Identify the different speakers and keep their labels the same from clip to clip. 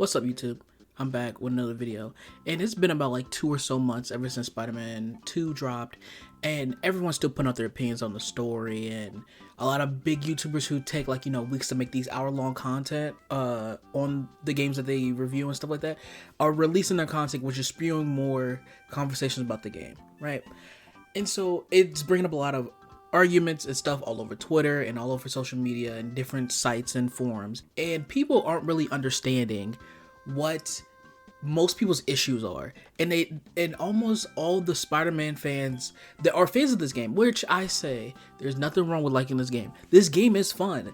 Speaker 1: What's up, YouTube? I'm back with another video, and it's been about like 2 or so months ever since Spider-Man 2 dropped, and everyone's still putting out their opinions on the story, and a lot of big YouTubers who take like, weeks to make these hour-long content on the games that they review and stuff like that are releasing their content, which is spewing more conversations about the game, right? And so it's bringing up a lot of arguments and stuff all over Twitter and all over social media and different sites and forums, and people aren't really understanding what most people's issues are, and almost all the Spider-Man fans that are fans of this game, which I say there's nothing wrong with liking this game. This game is fun.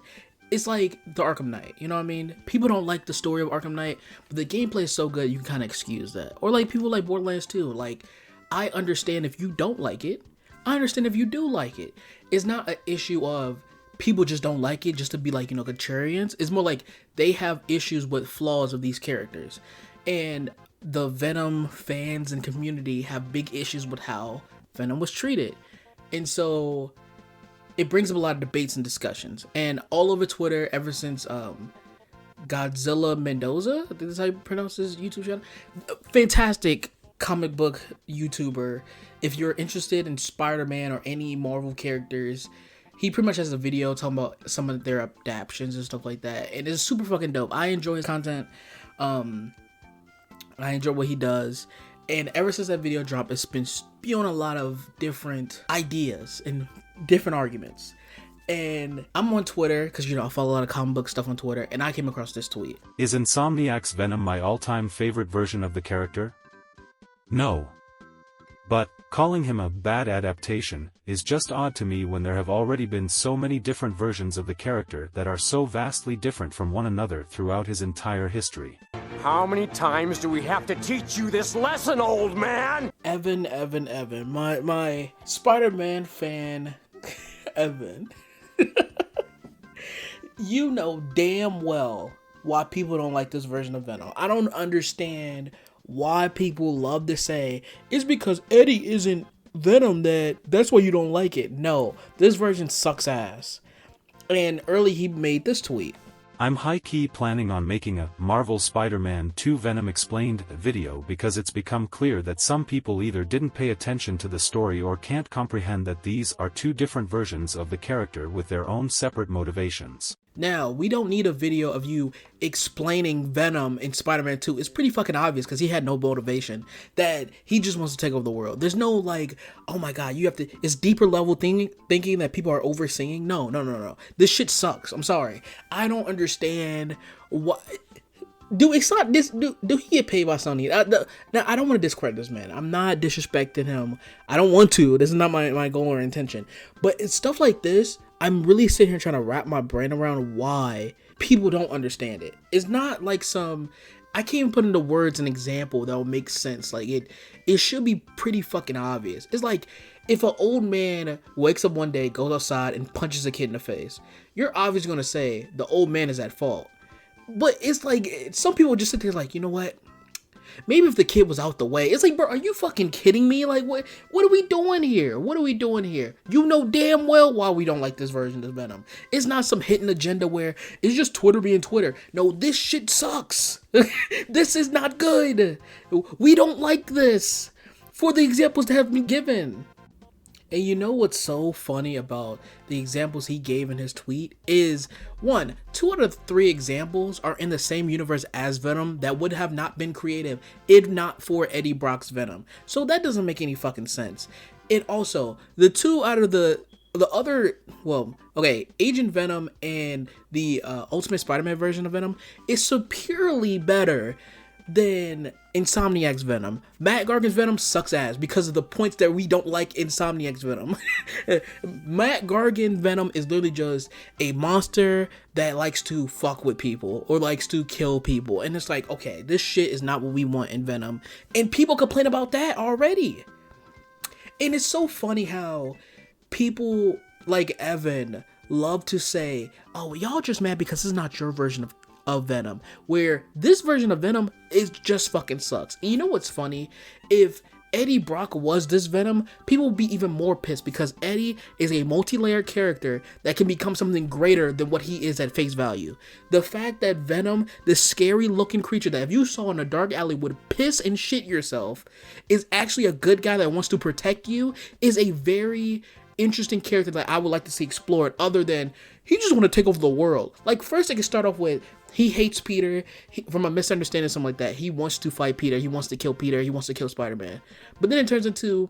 Speaker 1: It's like the Arkham Knight, you know what I mean? People don't like the story of Arkham Knight, but the gameplay is so good you can kind of excuse that. Or like people like Borderlands 2, like I understand if you don't like it, I understand if you do like it. It's not an issue of people just don't like it just to be like, contrarians. It's more like they have issues with flaws of these characters. And the Venom fans and community have big issues with how Venom was treated. And so it brings up a lot of debates and discussions. And all over Twitter, ever since Godzilla Mendoza, I think that's how you pronounce his YouTube channel. Fantastic comic book YouTuber. If you're interested in Spider-Man or any Marvel characters, he pretty much has a video talking about some of their adaptions and stuff like that, and it's super fucking dope. I enjoy his content. I enjoy what he does, and ever since that video dropped, it's been spewing a lot of different ideas and different arguments. And I'm on Twitter because I follow a lot of comic book stuff on Twitter, and I came across this tweet.
Speaker 2: Is Insomniac's Venom my all-time favorite version of the character? No. But calling him a bad adaptation is just odd to me when there have already been so many different versions of the character that are so vastly different from one another throughout his entire history.
Speaker 3: How many times do we have to teach you this lesson, old man?
Speaker 1: Evan, my Spider-Man fan, Evan. You know damn well why people don't like this version of Venom. I don't understand why people love to say it's because Eddie isn't Venom that's why you don't like it. No, this version sucks ass. And early he made this tweet.
Speaker 2: I'm high-key planning on making a Marvel Spider-Man 2 Venom Explained video because it's become clear that some people either didn't pay attention to the story or can't comprehend that these are two different versions of the character with their own separate motivations.
Speaker 1: Now, we don't need a video of you explaining Venom in Spider-Man 2. It's pretty fucking obvious because he had no motivation, that he just wants to take over the world. There's no like, oh my god, you have to, it's deeper level thinking that people are overseeing. No. This shit sucks. I'm sorry. I don't understand what. Dude, it's not this. Do he get paid by Sony? Now, I don't want to discredit this man. I'm not disrespecting him. I don't want to. This is not my goal or intention. But it's stuff like this. I'm really sitting here trying to wrap my brain around why people don't understand it. It's not like I can't even put into words an example that will make sense. Like it should be pretty fucking obvious. It's like if an old man wakes up one day, goes outside and punches a kid in the face, you're obviously going to say the old man is at fault. But it's like, some people just sit there like, you know what? Maybe if the kid was out the way. It's like, bro, are you fucking kidding me? Like, what are we doing here? What are we doing here? You know damn well why we don't like this version of Venom. It's not some hidden agenda where it's just Twitter being Twitter. No, this shit sucks. This is not good. We don't like this. For the examples that have been given. And you know what's so funny about the examples he gave in his tweet is, 1, 2 out of 3 examples are in the same universe as Venom that would have not been creative if not for Eddie Brock's Venom. So that doesn't make any fucking sense. And also, the 2 out of the other, Agent Venom and the Ultimate Spider-Man version of Venom is superiorly better than Insomniac's Venom. Matt Gargan's Venom sucks ass because of the points that we don't like Insomniac's Venom. Matt Gargan Venom is literally just a monster that likes to fuck with people or likes to kill people. And it's like, okay, this shit is not what we want in Venom. And people complain about that already. And it's so funny how people like Evan love to say, oh, y'all just mad because it's not your version of Venom, where this version of Venom is just fucking sucks. And you know what's funny? If Eddie Brock was this Venom, people would be even more pissed because Eddie is a multi-layered character that can become something greater than what he is at face value. The fact that Venom, this scary looking creature that if you saw in a dark alley would piss and shit yourself, is actually a good guy that wants to protect you, is a very interesting character that I would like to see explored, other than he just want to take over the world. Like, first it can start off with he hates Peter from a misunderstanding, something like that. He wants to fight Peter, he wants to kill Peter, he wants to kill Spider-Man. But then it turns into,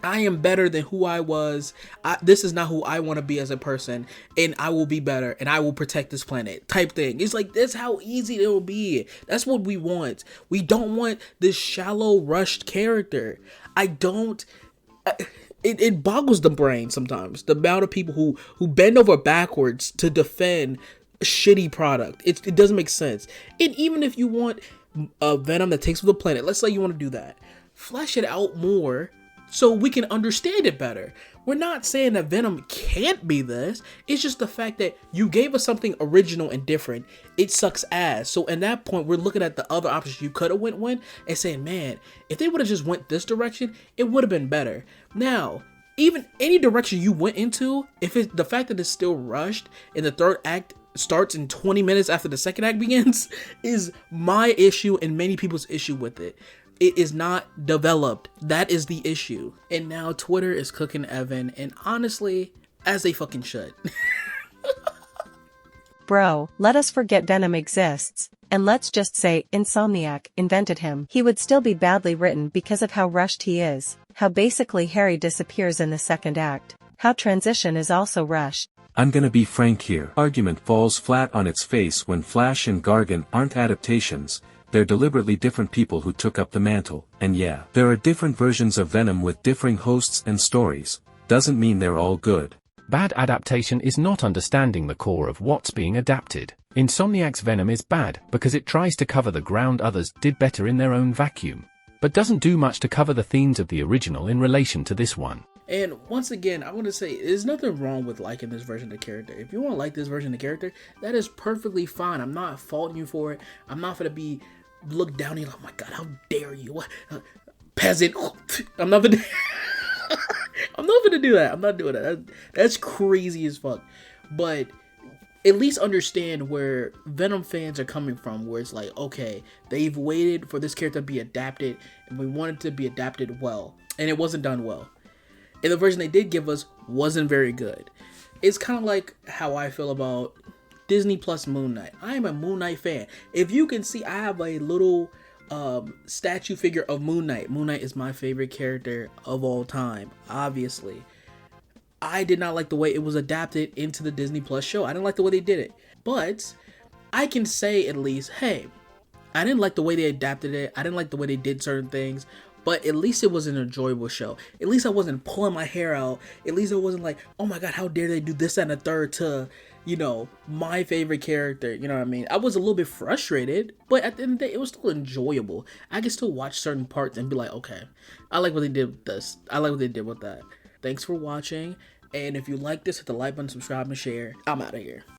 Speaker 1: I am better than who I was. This is not who I want to be as a person, and I will be better, and I will protect this planet type thing. It's like, that's how easy it will be. That's what we want. We don't want this shallow, rushed character. It boggles the brain sometimes, the amount of people who bend over backwards to defend a shitty product. It doesn't make sense. And even if you want a Venom that takes over the planet, let's say you want to do that, flesh it out more so we can understand it better. We're not saying that Venom can't be this. It's just the fact that you gave us something original and different. It sucks ass. So in that point, we're looking at the other options you could have went and saying, man, if they would have just went this direction, it would have been better. Now, even any direction you went into, if it's the fact that it's still rushed and the third act starts in 20 minutes after the second act begins, is my issue and many people's issue with it. It is not developed. That is the issue. And now Twitter is cooking Evan, and honestly, as they fucking should.
Speaker 4: Bro, let us forget Venom exists, and let's just say Insomniac invented him. He would still be badly written because of how rushed he is, how basically Harry disappears in the second act, how transition is also rushed.
Speaker 2: I'm gonna be frank here. Argument falls flat on its face when Flash and Gargan aren't adaptations. They're deliberately different people who took up the mantle, and yeah, there are different versions of Venom with differing hosts and stories. Doesn't mean they're all good.
Speaker 5: Bad adaptation is not understanding the core of what's being adapted. Insomniac's Venom is bad because it tries to cover the ground others did better in their own vacuum, but doesn't do much to cover the themes of the original in relation to this one.
Speaker 1: And once again, I want to say, there's nothing wrong with liking this version of the character. If you want to like this version of the character, that is perfectly fine. I'm not faulting you for it. I'm not going to be looked down on you like, oh my god, how dare you, what, peasant. I'm not gonna do that. I'm not doing that. That's crazy as fuck. But at least understand where Venom fans are coming from, where it's like, okay, they've waited for this character to be adapted, and we want it to be adapted well, and it wasn't done well. And the version they did give us wasn't very good. It's kind of like how I feel about Disney Plus Moon Knight. I am a Moon Knight fan. If you can see, I have a little statue figure of Moon Knight. Moon Knight is my favorite character of all time, obviously. I did not like the way it was adapted into the Disney Plus show. I didn't like the way they did it. But I can say at least, hey, I didn't like the way they adapted it. I didn't like the way they did certain things. But at least it was an enjoyable show. At least I wasn't pulling my hair out. At least I wasn't like, oh my god, how dare they do this and a third to, you know, my favorite character. You know what I mean? I was a little bit frustrated, but at the end of the day, it was still enjoyable. I could still watch certain parts and be like, okay, I like what they did with this. I like what they did with that. Thanks for watching. And if you like this, hit the like button, subscribe, and share. I'm out of here.